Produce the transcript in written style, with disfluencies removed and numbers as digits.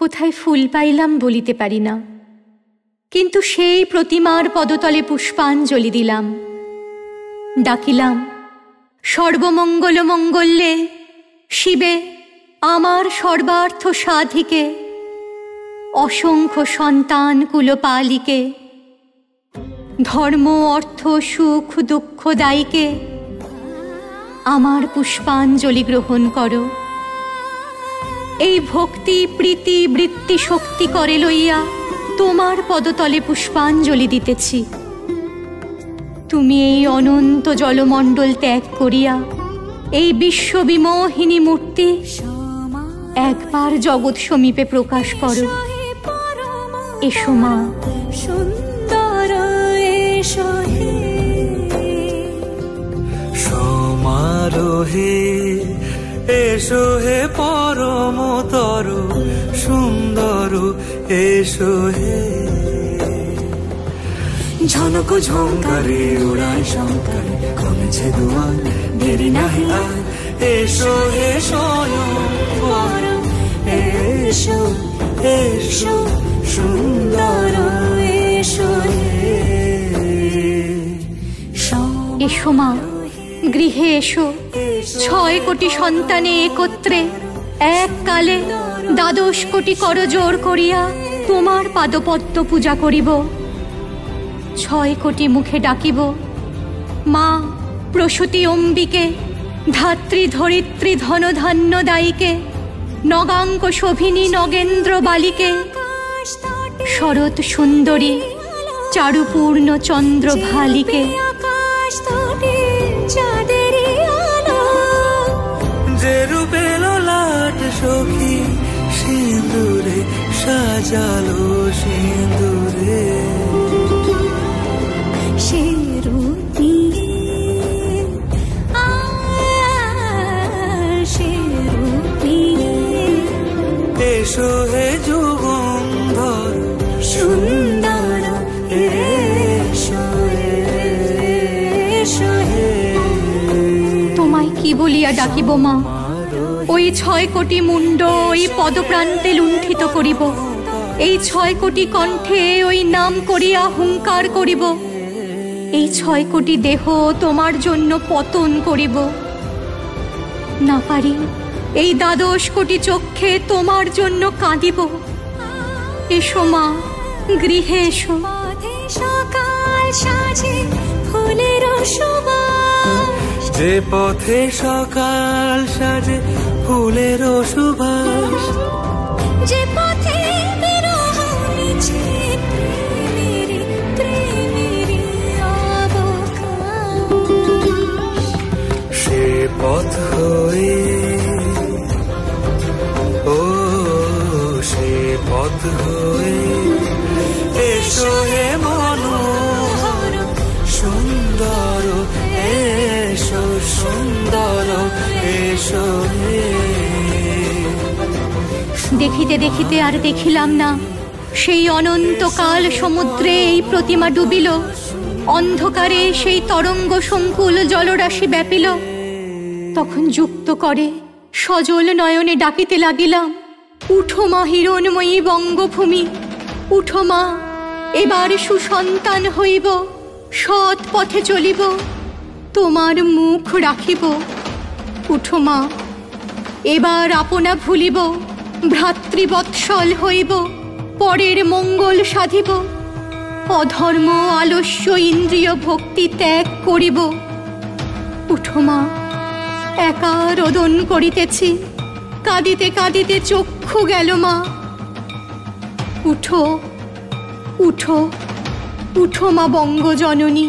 কোথায় ফুল পাইলাম বলিতে পারি না, কিন্তু সেই প্রতিমার পদতলে পুষ্পাঞ্জলি দিলাম। ডাকিলাম, সর্বমঙ্গল মঙ্গলে শিবে আমার সর্বার্থ সাধিকে, অসংখ্য সন্তান কুলপালিকে, ধর্ম অর্থ সুখ দুঃখ দায়ীকে আমার পুষ্পাঞ্জলি গ্রহণ করো। এই ভক্তি প্রীতি বৃত্তি শক্তি করে লইয়া তোমার পদতলে পুষ্পাঞ্জলি দিতেছি। তুমি এই অনন্ত জলমণ্ডল ত্যাগ করিয়া এই বিশ্ববিমোহিনী মূর্তি একবার জগৎ সমীপে প্রকাশ করো। এসো মা, সুন্দর এসো হে, সমারোহে এসো হে পরমতর সুন্দর এসো হে। ঝনক ঝঙ্কারে উড়ায় শঙ্কর, কমেছে দুয়ার দেরি নাহি আর, এসো হে স্বয়ং বর, এসো এসো সুন্দর এসো হে। এসো মা, গৃহে এসো। 6 কোটি সন্তানে একত্রে এককালে 12 কোটি করজোড় করিয়া তোমার পাদপদ্ম পূজা করিব। 6 কোটি মুখে ডাকিব, মা প্রসূতি অম্বিকে, ধাত্রী ধরিত্রী ধনধান্য দায়ীকে, নগাঙ্ক শোভিনী নগেন্দ্র বালিকে, শরৎ সুন্দরী চারুপূর্ণ চন্দ্র ভালিকে, যে রূপে ললাট সখী সিঁদুরে সাজালো সিঁদুরে, সে রূপী সে রূপী। এসো হে যুগন্ধর সুন্দর এসো এসো হে। তোমায় কি বলিয়া ডাকিব মা? ওই 6 কোটি মুন্ড ওই পদপ্রান্তে লুণ্ঠিত করিব, এই 6 কোটি কণ্ঠে ওই নাম করিয়া হুঙ্কার করিব, এই 6 কোটি দেহ তোমার জন্য পতন করিব। না পারি এই 12 কোটি চক্ষে তোমার জন্য কাঁদিব। এসো মা, গৃহে এসো। সকাল সাজে ফুলের সুবাস, যে পথে সকাল সাজে ফুলের সুবাস, যে পথে বিরহ মিছে প্রেমের প্রেমের অবকাশ, সে পথ হয়ে ও সে পথ হয়ে এসো হে মনোহর সুন্দর এসো সুন্দর এসো হে। দেখিতে দেখিতে আর দেখিলাম না, সেই অনন্তকাল সমুদ্রে এই প্রতিমা ডুবিল, অন্ধকারে সেই তরঙ্গ সংকুল জলরাশি ব্যাপিল। তখন যুক্ত করে সজল নয়নে ডাকিতে লাগিলাম, উঠো মা হিরণময়ী বঙ্গভূমি, উঠো মা, এবার সুসন্তান হইব, সৎ পথে চলিব, তোমার মুখ রাখিব। উঠো মা, এবার আপনা ভুলিব, ভ্রাতৃবৎসল হইব, পরের মঙ্গল সাধিব, অধর্ম আলস্য ইন্দ্রিয় ভক্তি ত্যাগ করিব। উঠো মা, একা রোদন করিতেছি, কাঁদিতে কাঁদিতে চক্ষু গেল মা। উঠো উঠো উঠো মা বঙ্গজননী।